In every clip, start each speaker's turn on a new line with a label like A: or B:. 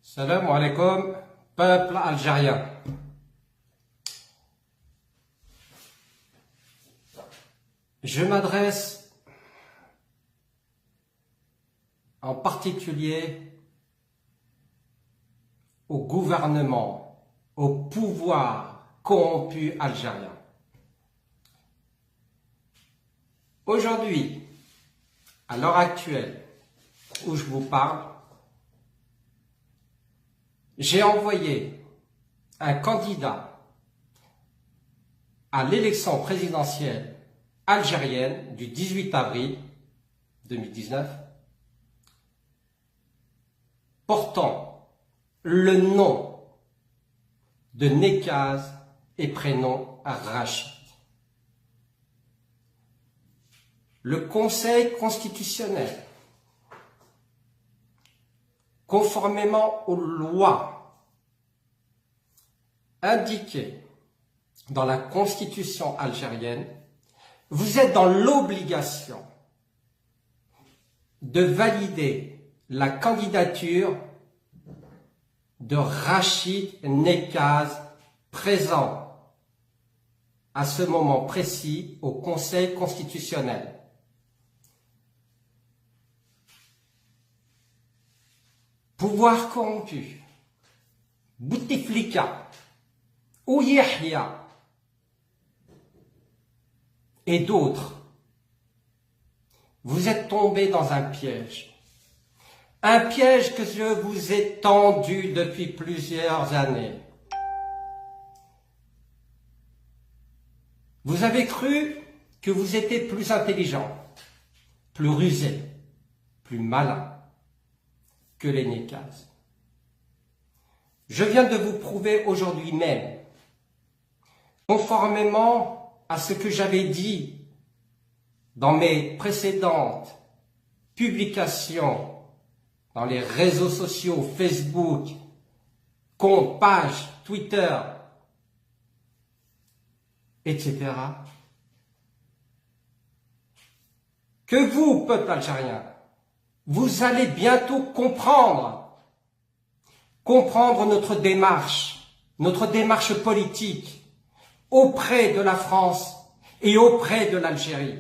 A: Salam alaikum, peuple algérien. Je m'adresse en particulier au gouvernement, au pouvoir corrompu algérien. Aujourd'hui, à l'heure actuelle où je vous parle, j'ai envoyé un candidat à l'élection présidentielle algérienne du 18 avril 2019 portant le nom de Nekaz et prénom Rachid. Le Conseil constitutionnel, conformément aux lois indiquées dans la Constitution algérienne, vous êtes dans l'obligation de valider la candidature de Rachid Nekaz, présent à ce moment précis au Conseil constitutionnel. Pouvoir corrompu, Bouteflika, ou Yahya et d'autres, vous êtes tombés dans un piège que je vous ai tendu depuis plusieurs années. Vous avez cru que vous étiez plus intelligent, plus rusé, plus malin que les Nekaz. Je viens de vous prouver aujourd'hui même, conformément à ce que j'avais dit dans mes précédentes publications, dans les réseaux sociaux, Facebook, compte, page, Twitter, etc., que vous, peuple algérien, vous allez bientôt comprendre notre démarche politique auprès de la France et auprès de l'Algérie.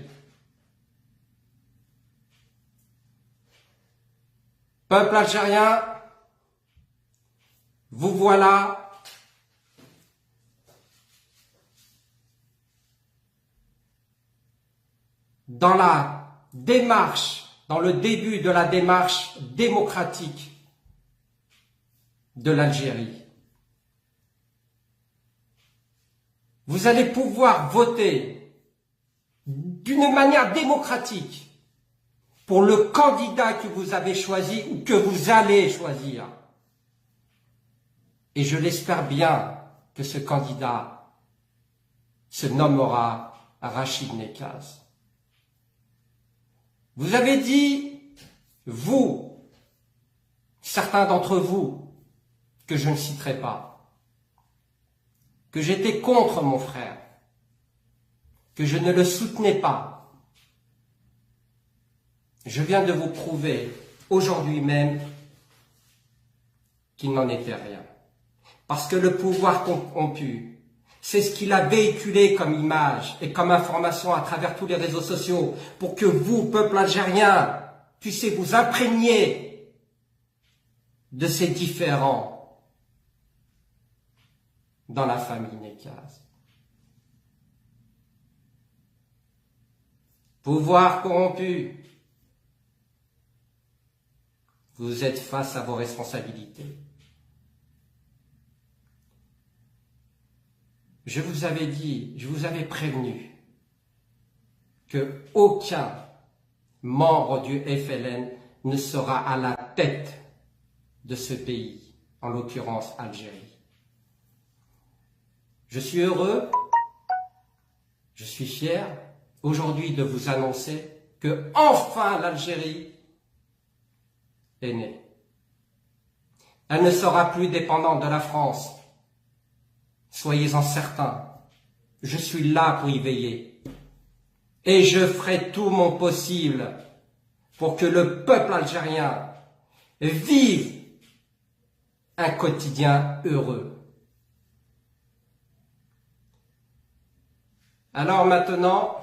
A: Peuple algérien, vous voilà dans le début de la démarche démocratique de l'Algérie. Vous allez pouvoir voter d'une manière démocratique pour le candidat que vous avez choisi ou que vous allez choisir. Et je l'espère bien que ce candidat se nommera Rachid Nekaz. Vous avez dit, vous, certains d'entre vous, que je ne citerai pas, que j'étais contre mon frère, que je ne le soutenais pas. Je viens de vous prouver aujourd'hui même qu'il n'en était rien. Parce que le pouvoir corrompu, c'est ce qu'il a véhiculé comme image et comme information à travers tous les réseaux sociaux pour que vous, peuple algérien, puissiez vous imprégner de ces différends dans la famille Nekaz. Pouvoir corrompu, vous êtes face à vos responsabilités. Je vous avais dit, je vous avais prévenu que aucun membre du FLN ne sera à la tête de ce pays, en l'occurrence Algérie. Je suis heureux, je suis fier aujourd'hui de vous annoncer que enfin l'Algérie est née. Elle ne sera plus dépendante de la France. Soyez-en certains, je suis là pour y veiller. Et je ferai tout mon possible pour que le peuple algérien vive un quotidien heureux. Alors maintenant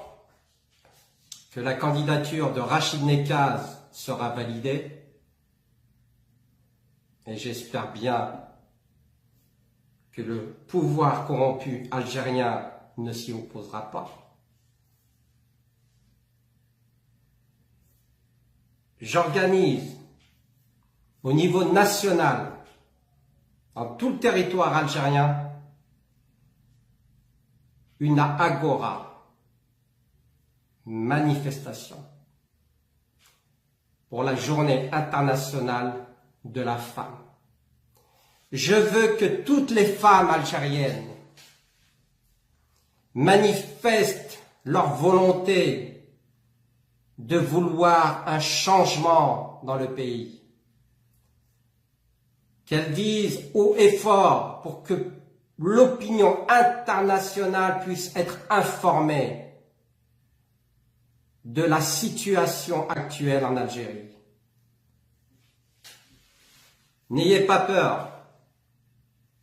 A: que la candidature de Rachid Nekaz sera validée, et j'espère bien que le pouvoir corrompu algérien ne s'y opposera pas, j'organise au niveau national, dans tout le territoire algérien, une agora, manifestation, pour la journée internationale de la femme. Je veux que toutes les femmes algériennes manifestent leur volonté de vouloir un changement dans le pays. Qu'elles disent haut et fort pour que l'opinion internationale puisse être informée de la situation actuelle en Algérie. N'ayez pas peur.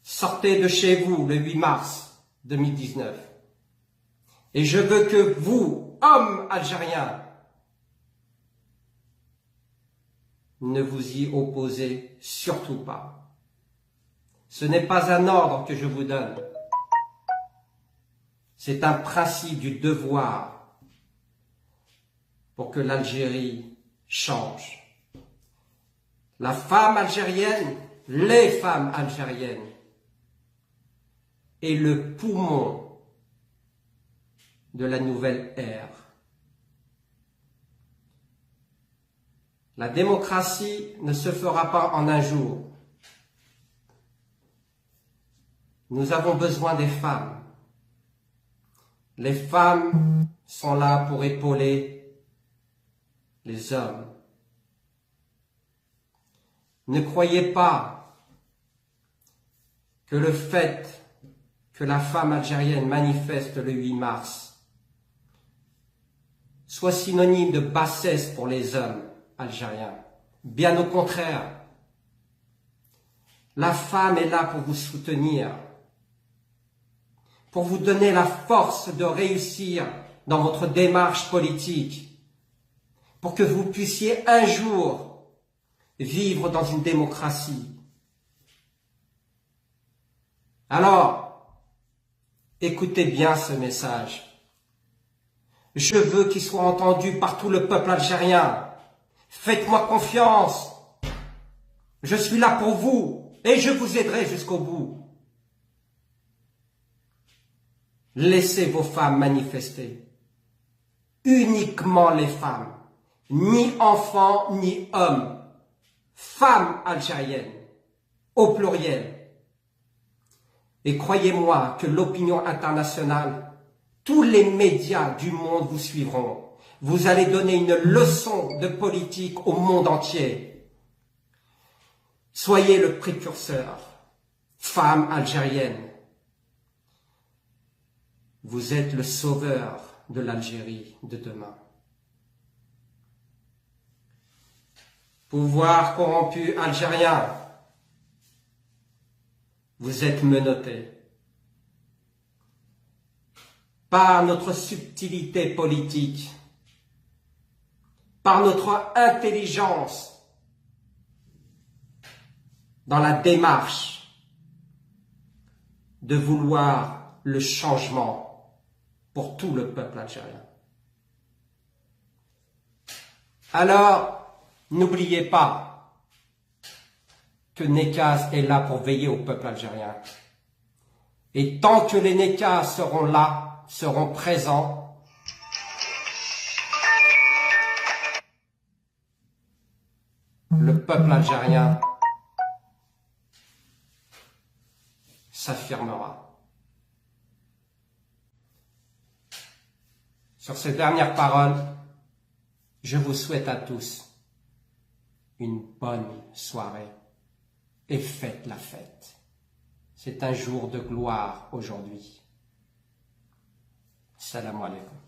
A: Sortez de chez vous le 8 mars 2019. Et je veux que vous, hommes algériens, ne vous y opposez surtout pas. Ce n'est pas un ordre que je vous donne. C'est un principe du devoir pour que l'Algérie change. La femme algérienne, les femmes algériennes, est le poumon de la nouvelle ère. La démocratie ne se fera pas en un jour. Nous avons besoin des femmes. Les femmes sont là pour épauler les hommes. Ne croyez pas que le fait que la femme algérienne manifeste le 8 mars soit synonyme de bassesse pour les hommes algériens. Bien au contraire, la femme est là pour vous soutenir, pour vous donner la force de réussir dans votre démarche politique, pour que vous puissiez un jour vivre dans une démocratie. Alors, écoutez bien ce message. Je veux qu'il soit entendu par tout le peuple algérien. Faites-moi confiance. Je suis là pour vous et je vous aiderai jusqu'au bout. Laissez vos femmes manifester. Uniquement les femmes. Ni enfants, ni hommes. Femmes algériennes. Au pluriel. Et croyez-moi que l'opinion internationale, tous les médias du monde vous suivront. Vous allez donner une leçon de politique au monde entier. Soyez le précurseur, femme algérienne. Vous êtes le sauveur de l'Algérie de demain. Pouvoir corrompu algérien, vous êtes menottés par notre subtilité politique, par notre intelligence dans la démarche de vouloir le changement pour tout le peuple algérien. Alors, n'oubliez pas que Nekaz est là pour veiller au peuple algérien. Et tant que les Nekaz seront là, seront présents, le peuple algérien s'affirmera. Sur ces dernières paroles, je vous souhaite à tous une bonne soirée et faites la fête. C'est un jour de gloire aujourd'hui. Salam alaikum.